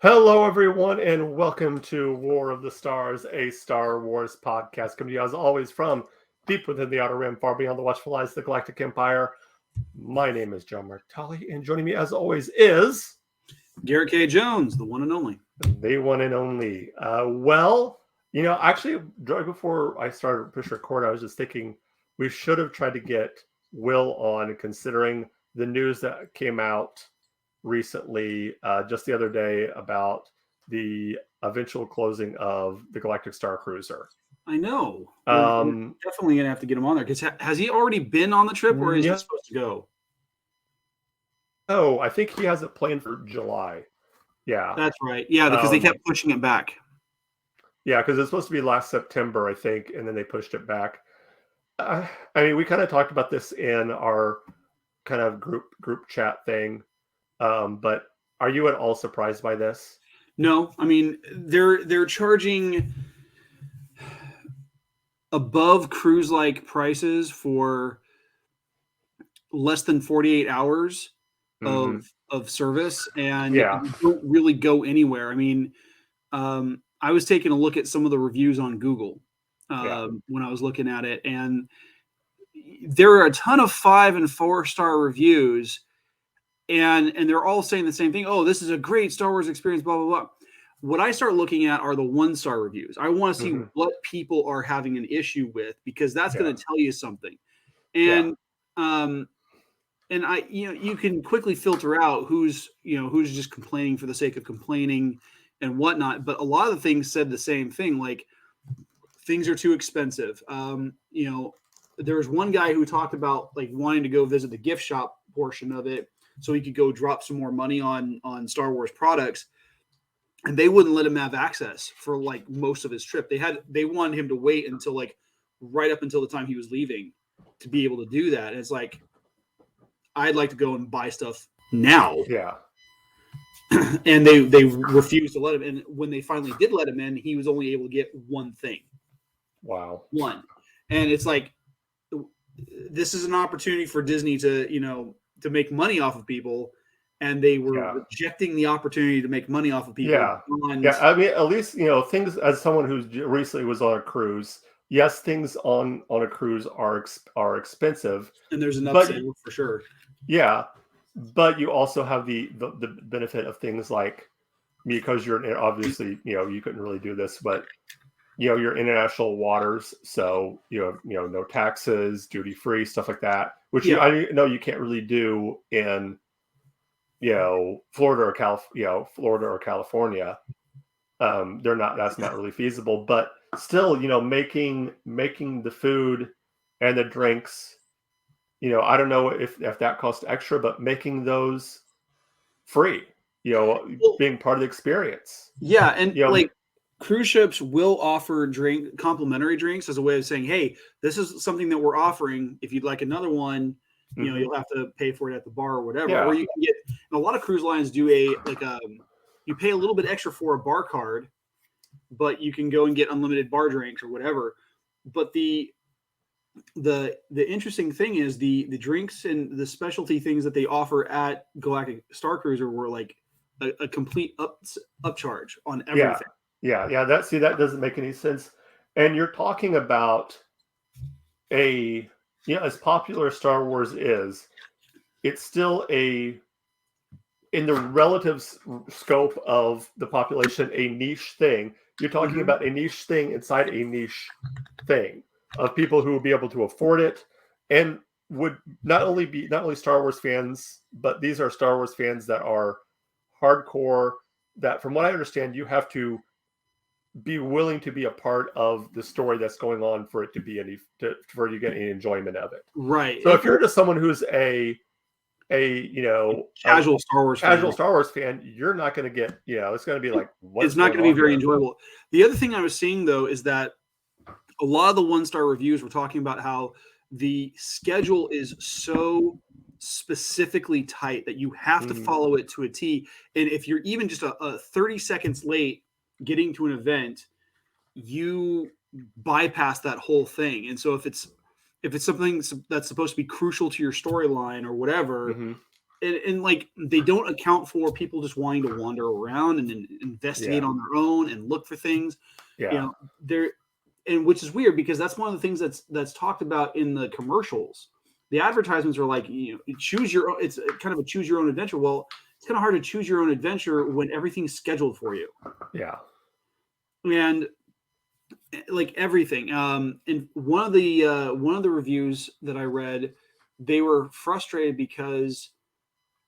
Hello, everyone, and welcome to War of the Stars, a Star Wars podcast. Coming to you, as always, from deep within the Outer Rim, far beyond the watchful eyes of the Galactic Empire. My name is John Mark Tolly, and joining me, as always, is Garret K. Jones, the one and only. the one and only. Actually, right before I started push record, I was just thinking we should have tried to get Will on, considering the news that came out recently, just the other day, about the eventual closing of the Galactic Star Cruiser. I know. We're definitely going to have to get him on there. Because has he already been on the trip, or is he supposed to go? Oh, I think he has it planned for July. Yeah. That's right. Yeah, because they kept pushing it back. Yeah, because it's supposed to be last September, I think, and then they pushed it back. I mean, we kind of talked about this in our kind of group chat thing. But are you at all surprised by this? No, I mean they're charging above cruise-like prices for less than 48 hours of service, and you don't really go anywhere. I mean, I was taking a look at some of the reviews on Google when I was looking at it, and there are a ton of 5- and 4-star reviews. And they're all saying the same thing. Oh, this is a great Star Wars experience, blah, blah, blah. What I start looking at are the 1-star reviews. I want to see what people are having an issue with, because that's going to tell you something. And you can quickly filter out who's just complaining for the sake of complaining and whatnot. But a lot of the things said the same thing, like things are too expensive. There was one guy who talked about like wanting to go visit the gift shop portion of it, so he could go drop some more money on Star Wars products, and they wouldn't let him have access for like most of his trip. They wanted him to wait until like right up until the time he was leaving to be able to do that. And it's like, I'd like to go and buy stuff now. Yeah. And they refused to let him. And when they finally did let him in, he was only able to get one thing. Wow. One. And it's like, this is an opportunity for Disney to make money off of people, and they were rejecting the opportunity to make money off of people. Yeah. I mean, at least, things, as someone who's recently was on a cruise, yes, things on a cruise are expensive. And there's an upsell for sure. Yeah. But you also have the benefit of things like, because you're obviously, you couldn't really do this, but your international waters, so no taxes, duty free, stuff like that, which I know you can't really do in Florida or California. That's not really feasible. But still, making the food and the drinks, I don't know if that costs extra, but making those free, being part of the experience. Yeah, and cruise ships will offer complimentary drinks as a way of saying, hey, this is something that we're offering. If you'd like another one, you'll have to pay for it at the bar or whatever. Yeah. Or you can get, and a lot of cruise lines do you pay a little bit extra for a bar card, but you can go and get unlimited bar drinks or whatever. But the interesting thing is the drinks and the specialty things that they offer at Galactic Star Cruiser were like a complete upcharge on everything. Yeah. That doesn't make any sense. And you're talking about as popular as Star Wars is, it's still in the relative scope of the population, a niche thing. You're talking about a niche thing inside a niche thing of people who will be able to afford it, and would not only Star Wars fans, but these are Star Wars fans that are hardcore, that from what I understand, you have to be willing to be a part of the story that's going on for it to be for you to get any enjoyment of it. Right. So if you're just someone who's a casual Star Wars fan, you're not going to get, it's going to be like, it's not going to be very enjoyable. The other thing I was seeing though is that a lot of the 1-star reviews were talking about how the schedule is so specifically tight that you have to follow it to a T. And if you're even just a 30 seconds late getting to an event, you bypass that whole thing. And so if it's something that's supposed to be crucial to your storyline or whatever, and like they don't account for people just wanting to wander around and investigate on their own and look for things. They're and which is weird because that's one of the things that's talked about in the commercials. The advertisements are like, choose your own. It's kind of a choose your own adventure. Well, it's kind of hard to choose your own adventure when everything's scheduled for you. Yeah. And like everything. And one of the reviews that I read, they were frustrated because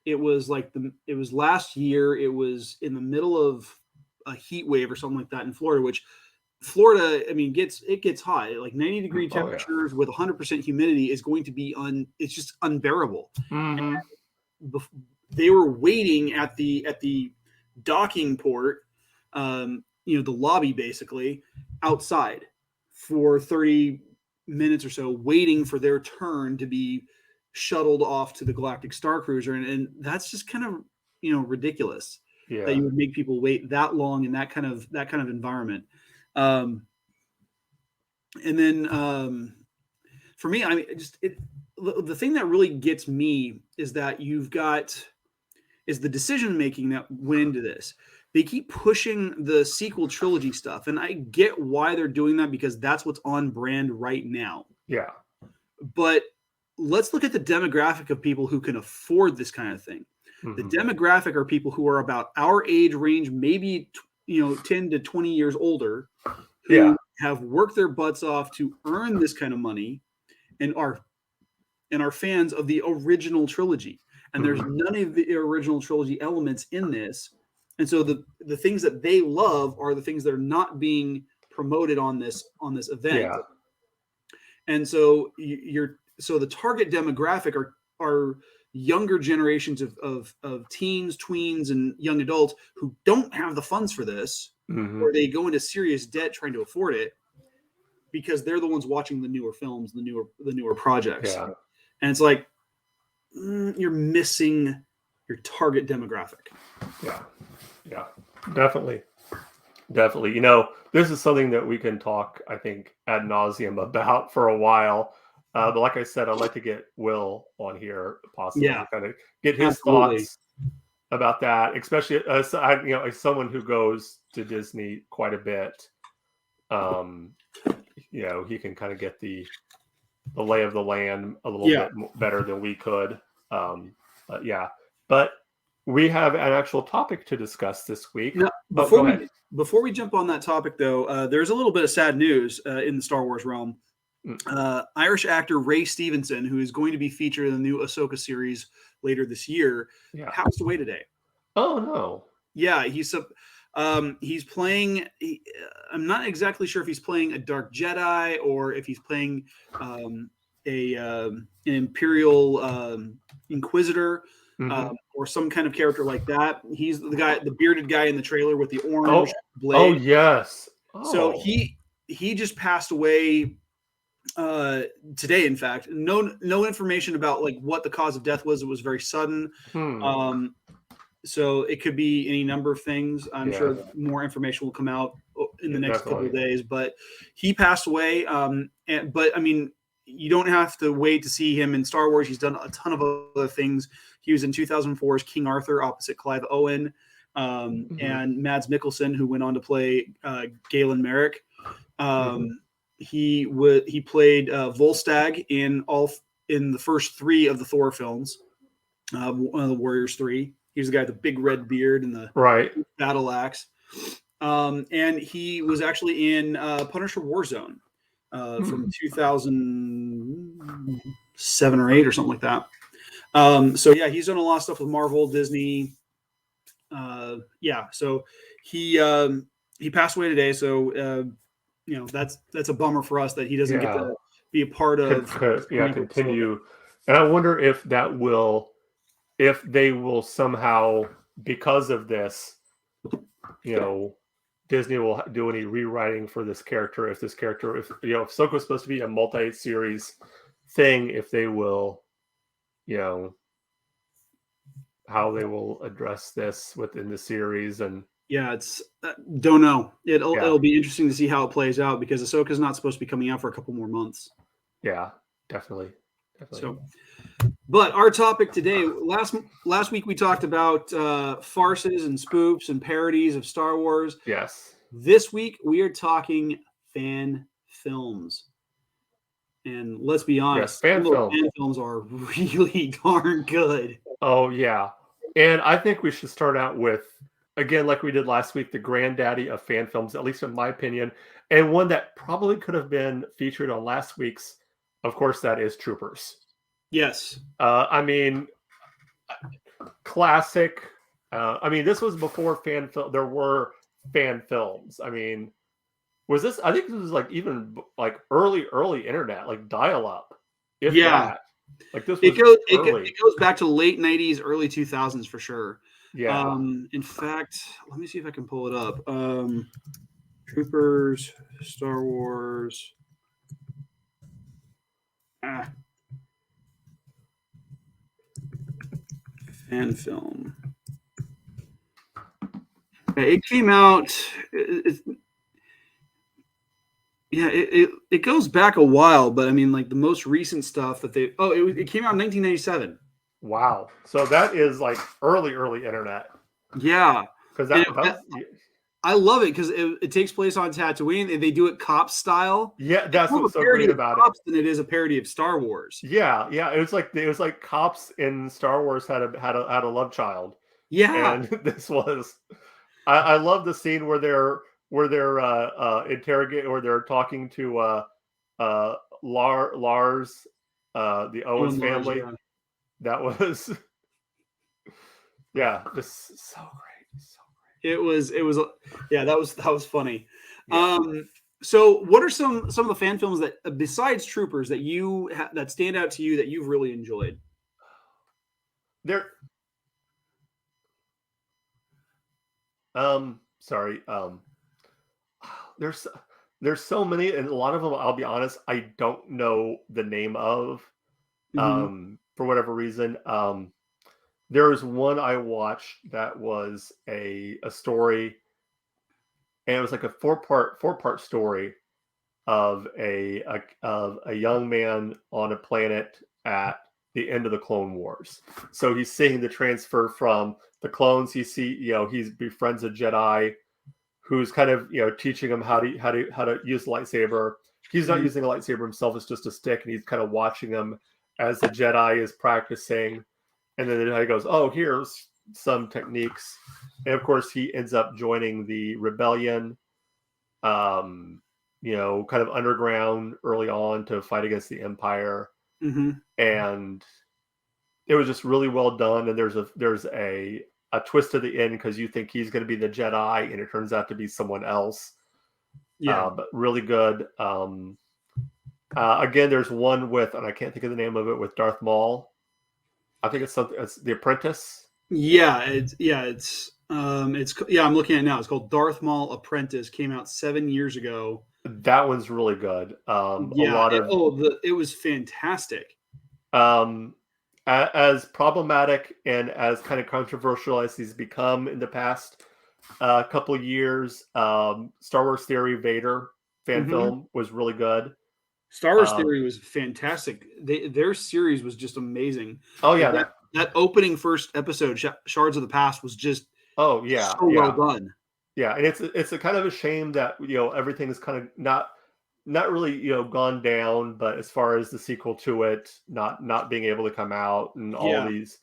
it was like it was last year. It was in the middle of a heat wave or something like that in Florida, which Florida, I mean, it gets hot. Like 90-degree temperatures with 100% humidity is going to be it's just unbearable. Mm-hmm. They were waiting at the docking port, the lobby basically outside for 30 minutes or so, waiting for their turn to be shuttled off to the Galactic Star Cruiser, and that's just kind of ridiculous that you would make people wait that long in that kind of environment. And then for me, I mean, the thing that really gets me is that is the decision making that went into this. They keep pushing the sequel trilogy stuff, and I get why they're doing that because that's what's on brand right now. Yeah. But let's look at the demographic of people who can afford this kind of thing. Mm-hmm. The demographic are people who are about our age range, maybe 10 to 20 years older, who have worked their butts off to earn this kind of money and are fans of the original trilogy. And there's none of the original trilogy elements in this. And so the things that they love are the things that are not being promoted on this event. Yeah. And so so the target demographic are younger generations of teens, tweens, and young adults who don't have the funds for this, or they go into serious debt trying to afford it because they're the ones watching the newer films, the newer projects. Yeah. And it's like you're missing your target demographic. Yeah, definitely. This is something that we can talk, I think, ad nauseum about for a while. But like I said, I'd like to get Will on here, possibly, kind of get his thoughts about that, especially as someone who goes to Disney quite a bit. He can kind of get the lay of the land a little bit better than we could. But we have an actual topic to discuss this week. Now, before we jump on that topic, though, there's a little bit of sad news in the Star Wars realm. Irish actor Ray Stevenson, who is going to be featured in the new Ahsoka series later this year, passed away today. Oh no! Yeah, he's playing. I'm not exactly sure if he's playing a Dark Jedi or if he's playing an Imperial Inquisitor. Or some kind of character like that. He's the bearded guy in the trailer with the orange blade. Oh yes. So he just passed away today. In fact, no information about like what the cause of death was. It was very sudden. So it could be any number of things. I'm sure more information will come out in the next couple of days. But he passed away. But I mean, you don't have to wait to see him in Star Wars. He's done a ton of other things. He was in 2004's King Arthur opposite Clive Owen and Mads Mikkelsen, who went on to play Galen Merrick. He played Volstagg in the first three of the Thor films, one of the Warriors 3. He was the guy with the big red beard and the battle axe. And he was actually in Punisher Warzone from 2007 or 8 or something like that. He's done a lot of stuff with Marvel, Disney. So he passed away today. So that's a bummer for us that he doesn't get to be a part of. Continue. And I wonder if they will somehow, because of this, Disney will do any rewriting for this character. If Ahsoka is supposed to be a multi-series thing, if they will. How they will address this within the series, and it's don't know. It'll be interesting to see how it plays out because Ahsoka's not supposed to be coming out for a couple more months. Yeah, definitely. So, But our topic today, last week we talked about farces and spoofs and parodies of Star Wars. Yes. This week we are talking fan films. And let's be honest, fan films are really darn good. Oh, yeah. And I think we should start out with, again, like we did last week, the granddaddy of fan films, at least in my opinion, and one that probably could have been featured on last week's. Of course, that is Troopers. Yes. I mean, classic. I mean, this was before fan film. There were fan films. I mean, was this? I think this was like even like early internet, like dial up. Yeah. Like this. It goes back to late 90s, early 2000s for sure. Yeah. In fact, let me see if I can pull it up. Troopers, Star Wars. Fan film. It came out. It goes back a while, but I mean, like the most recent stuff that it came out in 1997. Wow. So that is like early internet. Yeah. Because I love it because it takes place on Tatooine and they do it cop style. Yeah, that's what's so great about it. Than it is a parody of Star Wars. Yeah. It was like cops in Star Wars had a love child. Yeah. And this was. I love the scene where they're interrogating or they're talking to Lars, the Owens family. Yeah. That was just so great. It was that was funny. Yeah. So what are some of the fan films that besides Troopers that that stand out to you that you've really enjoyed? There's so many, and a lot of them, I'll be honest, I don't know the name of for whatever reason. There was one I watched that was a story, and it was like a four-part story of a young man on a planet at the end of the Clone Wars. So he's seeing the transfer from the clones. He befriends a Jedi who's kind of teaching him how to use the lightsaber. He's not using a lightsaber himself; it's just a stick, and he's kind of watching him as the Jedi is practicing. And then the Jedi goes, "Oh, here's some techniques," and of course he ends up joining the rebellion. Kind of underground early on to fight against the Empire, and it was just really well done. And there's a twist at the end because you think he's going to be the Jedi, and it turns out to be someone else. Yeah, but really good. Again, there's one with, and I can't think of the name of it, with Darth Maul. I think it's something. It's The Apprentice. I'm looking at it now. It's called Darth Maul Apprentice. Came out 7 years ago. That one's really good. It was fantastic. As problematic and as kind of controversial as he's become in the past couple of years, Star Wars Theory Vader fan film was really good. Star Wars Theory was fantastic. Their series was just amazing. Oh yeah, that opening first episode, Shards of the Past, was just well done. Yeah, and it's a kind of a shame that everything is kind of not really gone down, but as far as the sequel to it not being able to come out and all these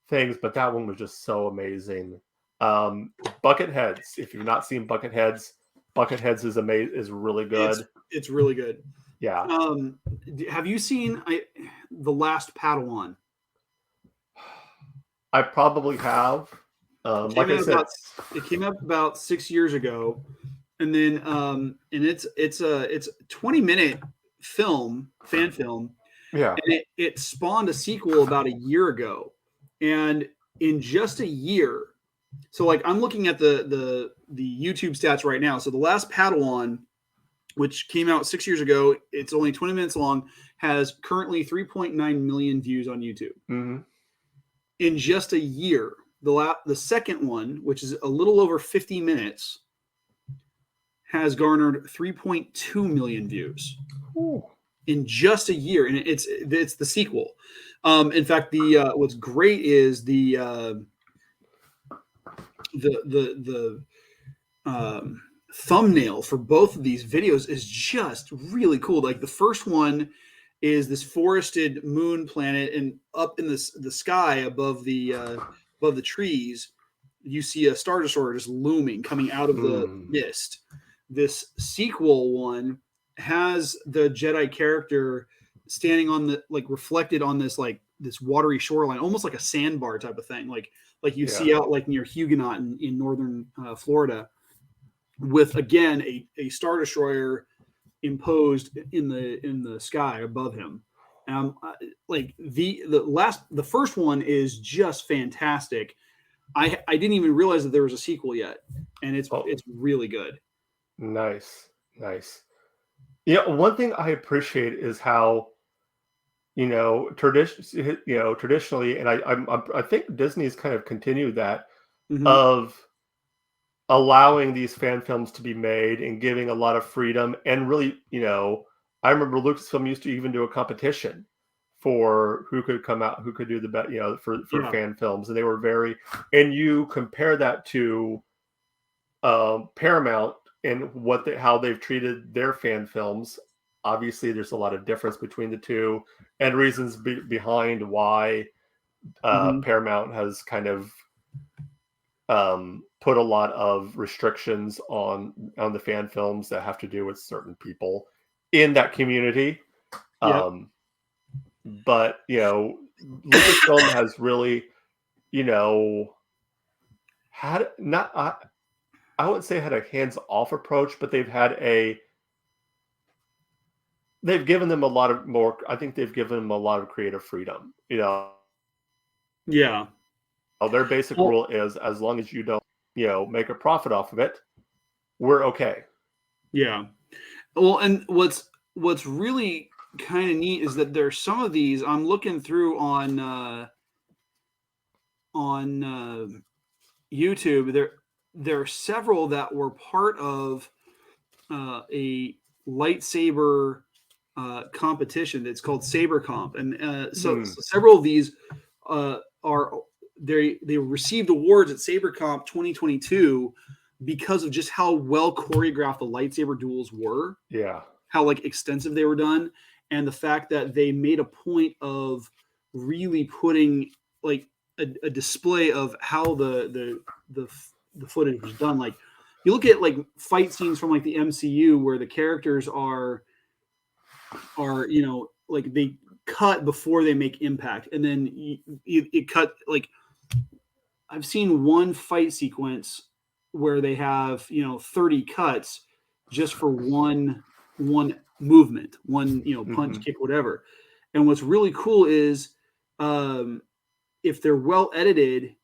things, but that one was just so amazing. Bucketheads. If you've not seen Bucketheads is amazing. Is really good. It's really good. Yeah. Have you seen The Last Padawan? I probably have. Like I said, it came out about 6 years ago, and then and it's a 20-minute fan film. Yeah. And it spawned a sequel about a year ago, and in just a year. So like I'm looking at the YouTube stats right now. So The Last Padawan, which came out 6 years ago, it's only 20 minutes long, has currently 3.9 million views on YouTube. Mm-hmm. In just a year, the second one, which is a little over 50 minutes, has garnered 3.2 million views. Ooh. in just a year, and it's the sequel. In fact, the what's great is the thumbnail for both of these videos is just really cool. Like the first one is this forested moon planet, and up in the sky above the trees, you see a Star Destroyer just looming, coming out of the mist. This sequel one has the Jedi character standing on the reflected on this this watery shoreline, almost like a sandbar type of thing, like you see out like near Huguenot in northern Florida, with again a Star Destroyer imposed in the sky above him. Like the first one is just fantastic. I didn't even realize that there was a sequel yet, and it's really good. Nice. Yeah, one thing I appreciate is how, traditionally, and I think Disney's kind of continued that of allowing these fan films to be made and giving a lot of freedom, and really, I remember Lucasfilm used to even do a competition for who could come out, who could do the best, for fan films, and they were and you compare that to Paramount and how they've treated their fan films. Obviously, there's a lot of difference between the two, and reasons behind why Paramount has kind of put a lot of restrictions on the fan films that have to do with certain people in that community. But Lucasfilm has really, had I wouldn't say had a hands-off approach, but they've given them a lot of more. I think they've given them a lot of creative freedom. Their basic rule is, as long as you don't, make a profit off of it, we're okay. Yeah. Well, and what's really kind of neat is that there's some of these I'm looking through on YouTube. There are several that were part of a lightsaber competition that's called Saber Comp, and so several of these they received awards at Saber Comp 2022 because of just how well choreographed the lightsaber duels were. Yeah, how extensive they were done, and the fact that they made a point of really putting a display of how the footage was done. Like you look at fight scenes from the MCU where the characters are they cut before they make impact, and then it cut. I've seen one fight sequence where they have 30 cuts just for one movement, one punch, kick, whatever. And what's really cool is if they're well edited,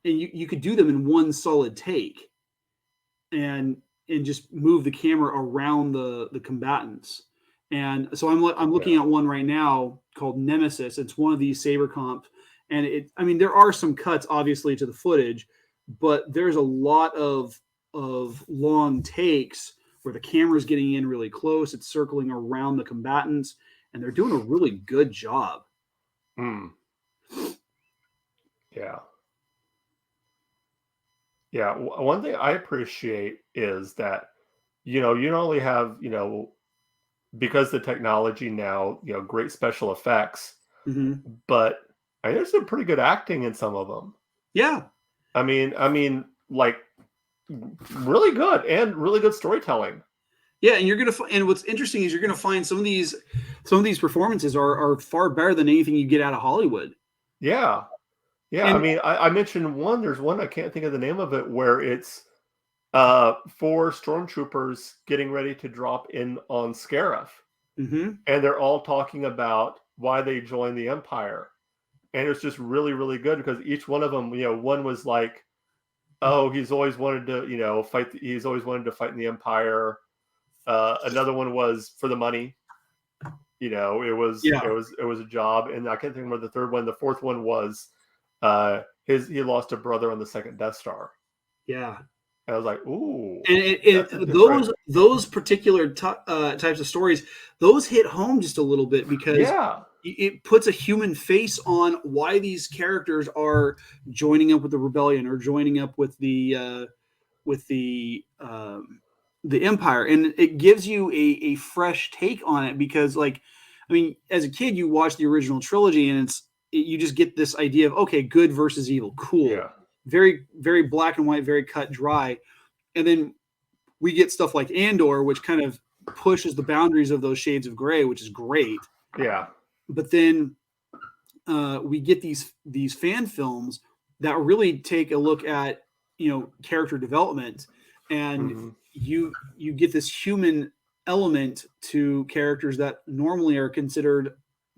and you could do them in one solid take, and just move the camera around the combatants. And so I'm looking at one right now called Nemesis. It's one of these Saber Comp, and there are some cuts obviously to the footage, but there's a lot of long takes where the camera's getting in really close. It's circling around the combatants, and they're doing a really good job. Yeah. One thing I appreciate is that, you not only have, because the technology now, great special effects, but there's some pretty good acting in some of them. Yeah. I mean, really good, and really good storytelling. Yeah, and and what's interesting is you're gonna find some of these performances are far better than anything you get out of Hollywood. Yeah. And, I mentioned one. There's one, I can't think of the name of it, where it's 4 stormtroopers getting ready to drop in on Scarif, and they're all talking about why they joined the Empire, and it's just really, really good because each one of them, one was like, oh, he's always wanted to, fight. He's always wanted to fight in the Empire. Another one was for the money. It was a job, and I can't think of the third one. The fourth one was he lost a brother on the second Death Star. Yeah. I was like, ooh. And those particular types of stories, those hit home just a little bit because it puts a human face on why these characters are joining up with the rebellion or joining up with the Empire, and it gives you a fresh take on it because, like, I mean, as a kid, you watch the original trilogy, and you just get this idea of, okay, good versus evil, cool, very, very black and white, very cut dry, and then we get stuff like Andor, which kind of pushes the boundaries of those shades of gray, which is great. Yeah, but then we get these fan films that really take a look at character development, and you get this human element to characters that normally are considered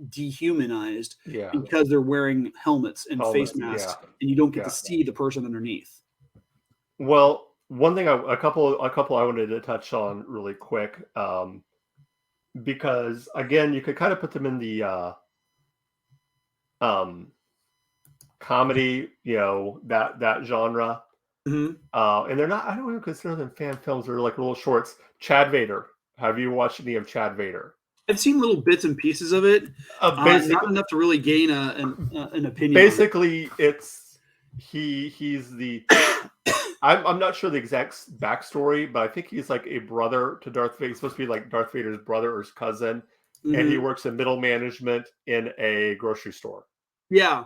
dehumanized because they're wearing helmets and face masks, and you don't get to see the person underneath. Well, one thing, a couple I wanted to touch on really quick, because again, you could kind of put them in the comedy, that genre. And they're not, I don't even consider them fan films. They're like little shorts. Chad Vader. Have you watched any of Chad Vader? I've seen little bits and pieces of it. Not enough to really gain an opinion. Basically, he's the I'm not sure the exact backstory, but I think he's like a brother to Darth Vader. He's supposed to be like Darth Vader's brother or his cousin. And he works in middle management in a grocery store. Yeah,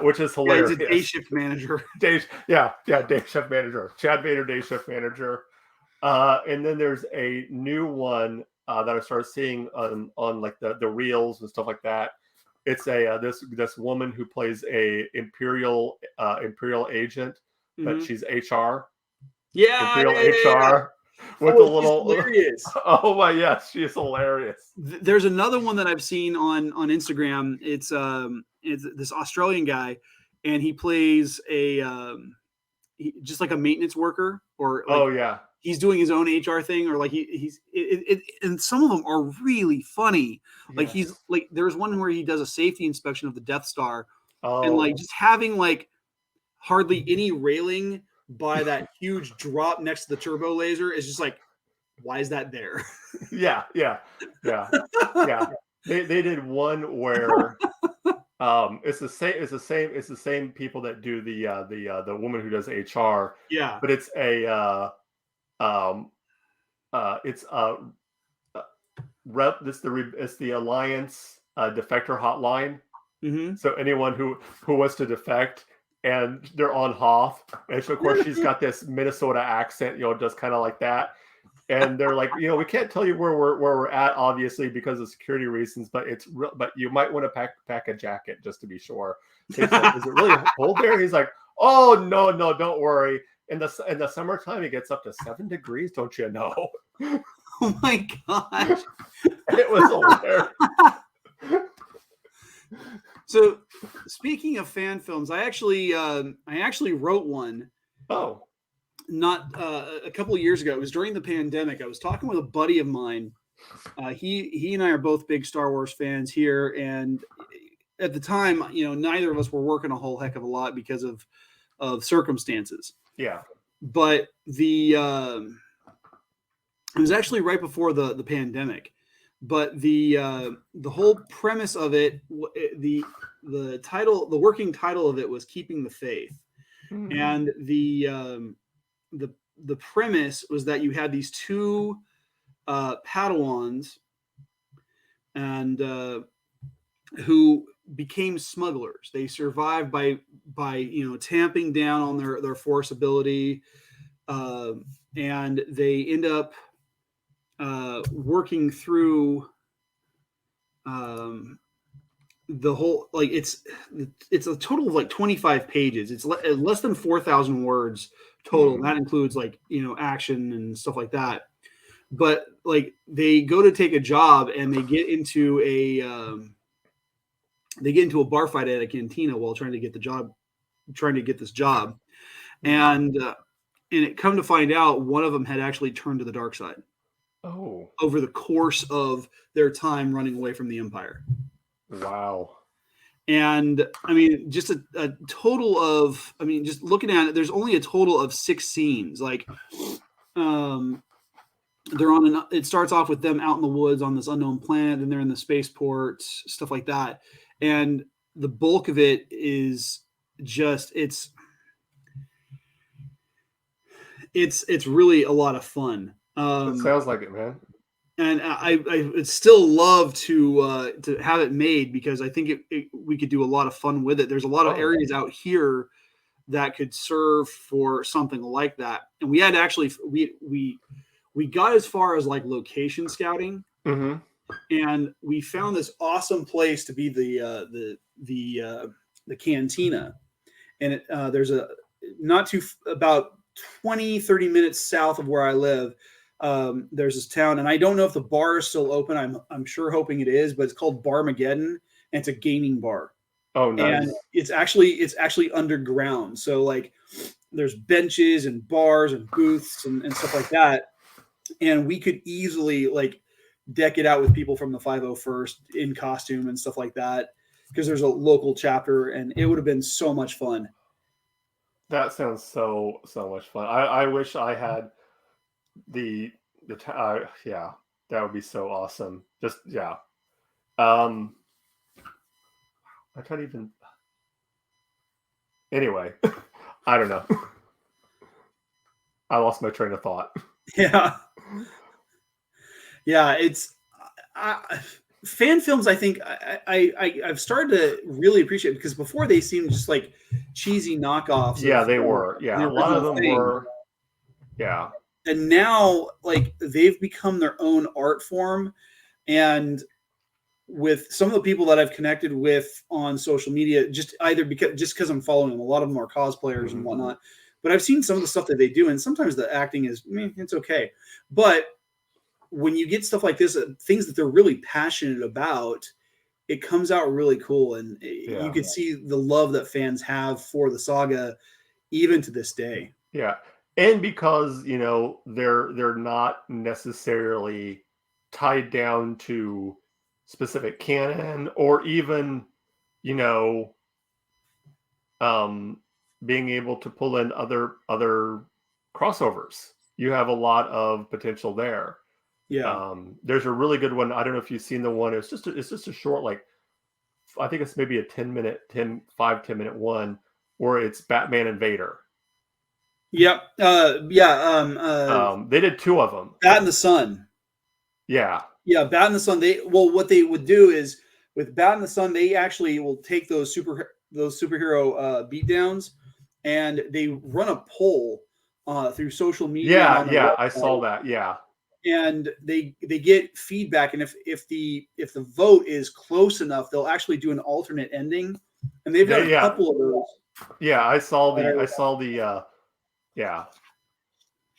which is hilarious. He's a day shift manager. Day shift manager. Chad Vader, day shift manager. And then there's a new one that I started seeing on like the reels and stuff like that. It's this woman who plays a imperial agent, but she's HR. HR. With a little hilarious. Oh my, yes, she's hilarious. There's another one that I've seen on Instagram. It's this Australian guy, and he plays just like a maintenance worker, or like he's doing his own HR thing, or like and some of them are really funny. Like he's like, there's one where he does a safety inspection of the Death Star, and like just having like hardly any railing by that huge drop next to the turbo laser is just like, why is that there? Yeah. They did one where it's the same people that do the woman who does HR. Yeah. But it's it's the Alliance defector hotline. So anyone who wants to defect, and they're on Hoth, and so of course she's got this Minnesota accent, just kind of like that. And they're like, we can't tell you where we're at, obviously, because of security reasons, but but you might want to pack a jacket just to be sure. He's like, is it really cold there? He's like, oh no, don't worry. In the summertime, it gets up to 7 degrees, don't you know? Oh my gosh, it was hilarious. So, speaking of fan films, I actually wrote one. Oh, not a couple of years ago. It was during the pandemic. I was talking with a buddy of mine. He and I are both big Star Wars fans here, and at the time, neither of us were working a whole heck of a lot because of circumstances. Yeah. But it was actually right before the pandemic. But the whole premise of it, the working title of it was Keeping the Faith, and the premise was that you had these two Padawans, and who became smugglers. They survived by tamping down on their force ability, and they end up working through the whole, like, it's a total of like 25 pages. It's less than 4,000 words total. That includes like action and stuff like that. But like, they go to take a job, and they get into a bar fight at a cantina while trying to get this job, and it come to find out, one of them had actually turned to the dark side. Oh. Over the course of their time running away from the Empire. Wow. And I mean, just a total of, I mean, just looking at it, there's only a total of 6 scenes. Like, they're on it starts off with them out in the woods on this unknown planet, and they're in the spaceport, stuff like that. And the bulk of it is just it's really a lot of fun. It sounds like it, man. And I would still love to have it made, because I think we could do a lot of fun with it. There's a lot of areas out here that could serve for something like that. And we had actually we got as far as like location scouting, and we found this awesome place to be the cantina. And there's a not too about 20-30 minutes south of where I live. There's this town, and I don't know if the bar is still open. I'm sure hoping it is, but it's called Barmageddon, and it's a gaming bar. Oh, nice. And it's actually underground. So like there's benches and bars and booths and stuff like that. And we could easily like deck it out with people from the 501st in costume and stuff like that, because there's a local chapter, and it would have been so much fun. That sounds so much fun. I wish I had the yeah, that would be so awesome. Just yeah. I can't even. Anyway, I don't know. I lost my train of thought. Yeah. Yeah, it's fan films. I think I've started to really appreciate it, because before they seemed just like cheesy knockoffs. Yeah, they were. Yeah, a lot of them were. Yeah. And now, like, they've become their own art form. And with some of the people that I've connected with on social media, just because I'm following them, a lot of them are cosplayers and whatnot. But I've seen some of the stuff that they do, and sometimes the acting is, it's okay. But when you get stuff like this, things that they're really passionate about, it comes out really cool. And you can see the love that fans have for the saga, even to this day. Yeah. And because, they're not necessarily tied down to specific canon, or even, being able to pull in other crossovers. You have a lot of potential there. Yeah. There's a really good one. I don't know if you've seen the one. It's just a short, like, I think it's maybe a 10 minute one, where it's Batman and Vader. Yep. They did 2 of them. Bat in the Sun. Yeah. Yeah, Bat in the Sun. What they would do is, with Bat in the Sun, they actually will take those superhero beatdowns, and they run a poll through social media. Yeah, I saw that. Yeah. And they get feedback, and if the vote is close enough, they'll actually do an alternate ending. And they've got a couple of those. Yeah, I saw the yeah.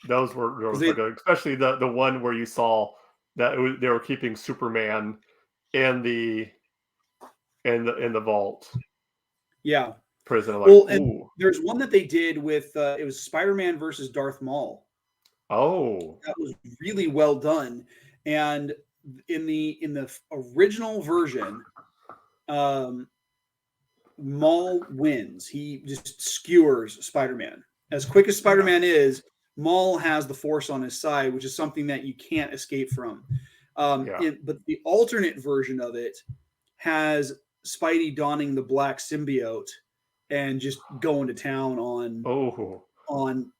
Those were good, especially the one where you saw that they were keeping Superman in the vault. Yeah. Prison. Like, and there's one that they did with it was Spider-Man versus Darth Maul. Oh, that was really well done. And in the original version, Maul wins. He just skewers Spider-Man. As quick as Spider-Man is, Maul has the Force on his side, which is something that you can't escape from. But the alternate version of it has Spidey donning the black symbiote and just going to town on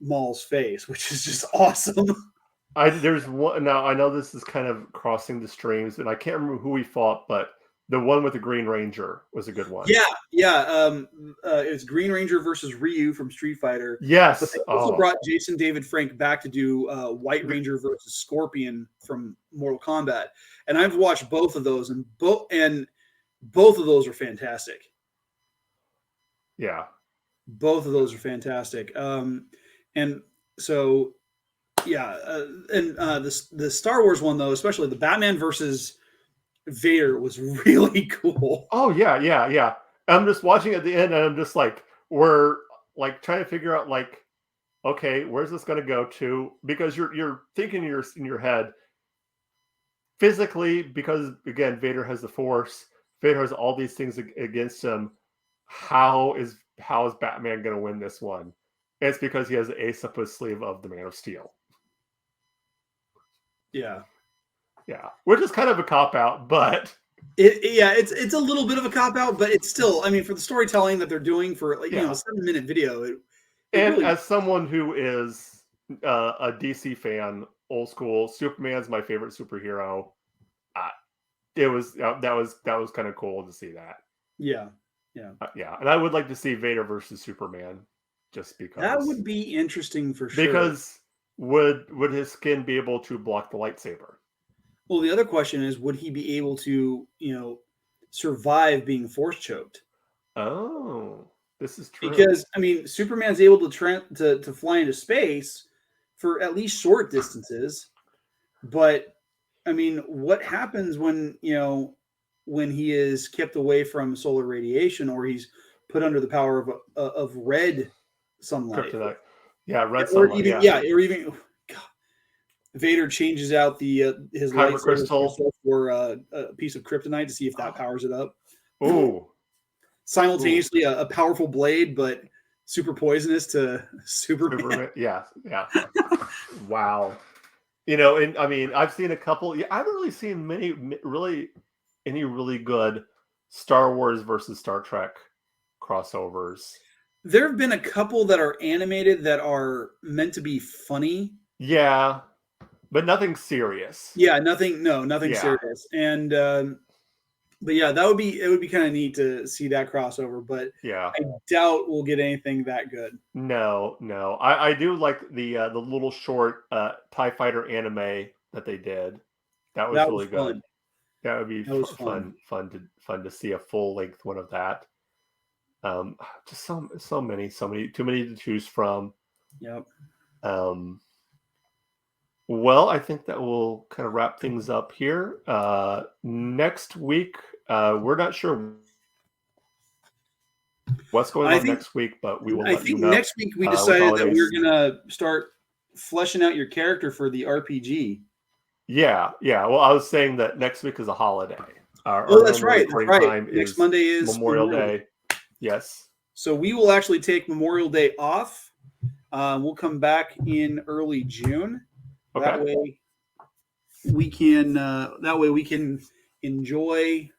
Maul's face, which is just awesome. There's one now. I know this is kind of crossing the streams, and I can't remember who he fought, but the one with the Green Ranger was a good one. Yeah. It's Green Ranger versus Ryu from Street Fighter. Yes. But they also brought Jason David Frank back to do White Ranger versus Scorpion from Mortal Kombat, and I've watched both of those, and both of those are fantastic. Yeah. Both of those are fantastic. And so, the Star Wars one, though, especially the Batman versus Vader, was really cool. Oh, yeah. I'm just watching at the end, and I'm just like, we're like trying to figure out, like, okay, where's this going to go to? Because you're thinking in your head physically, because again, Vader has the Force. Vader has all these things against him. How is Batman going to win this one? It's because he has the ace up his sleeve of the Man of Steel. Yeah. Yeah, which is kind of a cop-out, but... It's a little bit of a cop-out, but it's still, I mean, for the storytelling that they're doing for, like, you know, a 7-minute video. And really... as someone who is a DC fan, old school, Superman's my favorite superhero. That was kind of cool to see that. Yeah. And I would like to see Vader versus Superman, just because that would be interesting for sure. Because would his skin be able to block the lightsaber? Well, the other question is, would he be able to, survive being force choked? Oh, this is true. Because, I mean, Superman's able to fly into space for at least short distances, but I mean, what happens when he is kept away from solar radiation, or he's put under the power of red sunlight? Kryptonite. Yeah, red sunlight. Or even God, Vader changes out his Kyber crystal for a piece of kryptonite to see if that powers it up. Ooh. Simultaneously, a powerful blade, but super poisonous to Superman. Yeah. Wow. And I mean, I've seen a couple. I haven't really seen any really good Star Wars versus Star Trek crossovers. There have been a couple that are animated that are meant to be funny. Yeah, but nothing serious. Yeah, nothing serious. And but yeah, it would be kind of neat to see that crossover, but yeah, I doubt we'll get anything that good. No. I do like the little short TIE Fighter anime that they did. That was really good. Fun. That would be fun to see a full length one of that. Just so many, too many to choose from. Yep. Well, I think that will kind of wrap things up here. Next week, we're not sure what's going on next week, but we will let you know. Next week we decided that we're going to start fleshing out your character for the RPG. Yeah. Well, I was saying that next week is a holiday. That's right. Next Monday is Memorial Day. Yes. So we will actually take Memorial Day off. We'll come back in early June. Okay. That way we can enjoy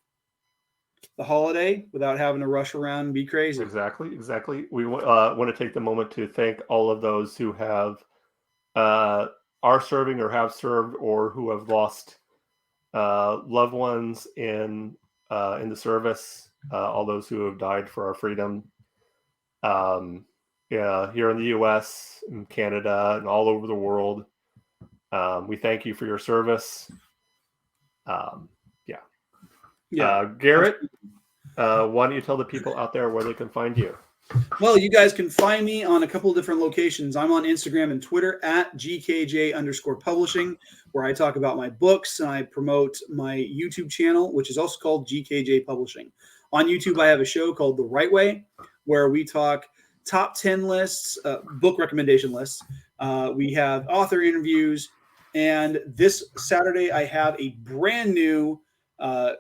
the holiday without having to rush around and be crazy. Exactly. We want to take the moment to thank all of those who have are serving or have served or who have lost loved ones in the service. All those who have died for our freedom. Here in the U.S. and Canada and all over the world. We thank you for your service. Garret, why don't you tell the people out there where they can find you? Well, you guys can find me on a couple of different locations. I'm on Instagram and Twitter at GKJ_publishing, where I talk about my books and I promote my YouTube channel, which is also called GKJ Publishing. On YouTube, I have a show called The Right Way, where we talk top 10 lists, book recommendation lists. We have author interviews. And this Saturday, I have a brand new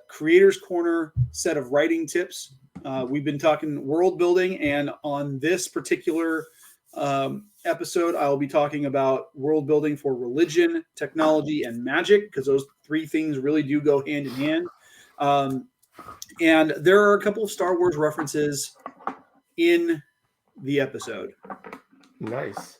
Creators Corner set of writing tips. We've been talking world building, and on this particular episode, I'll be talking about world building for religion, technology, and magic, because those three things really do go hand in hand. And there are a couple of Star Wars references in the episode. Nice.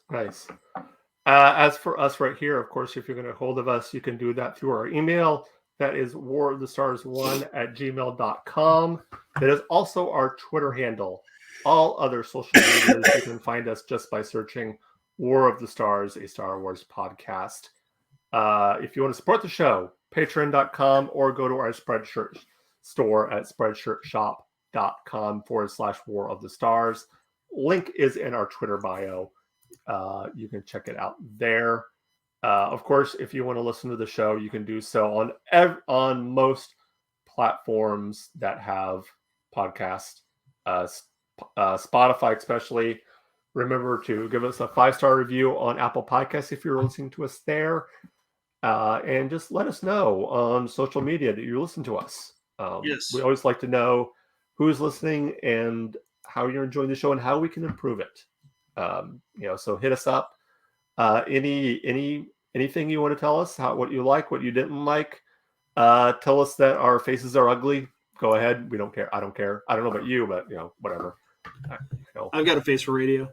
As for us right here, of course, if you're going to hold of us, you can do that through our email. That is warofthestars1@gmail.com. That is also our Twitter handle. All other social medias, you can find us just by searching War of the Stars, a Star Wars podcast. If you want to support the show, patreon.com, or go to our Spreadshirt store at spreadshirtshop.com/War of the Stars. Link is in our Twitter bio. You can check it out there. Of course, if you want to listen to the show, you can do so on most platforms that have podcasts, Spotify especially. Remember to give us a 5-star review on Apple Podcasts if you're listening to us there. And just let us know on social media that you listen to us. Yes. We always like to know who's listening and how you're enjoying the show and how we can improve it. So hit us up. Anything you want to tell us, what you like, what you didn't like. Tell us that our faces are ugly. Go ahead. We don't care. I don't care. I don't know about you, but whatever. I've got a face for radio.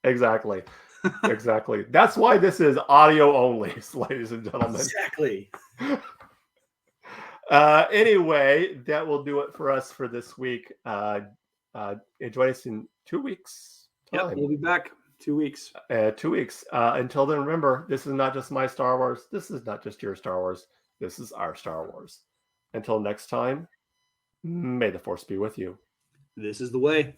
Exactly. Exactly. That's why this is audio only, ladies and gentlemen. Exactly. Anyway, that will do it for us for this week. Join us in 2 weeks. Yep, we'll be back 2 weeks. 2 weeks. Until then, remember, this is not just my Star Wars. This is not just your Star Wars. This is our Star Wars. Until next time, may the Force be with you. This is the way.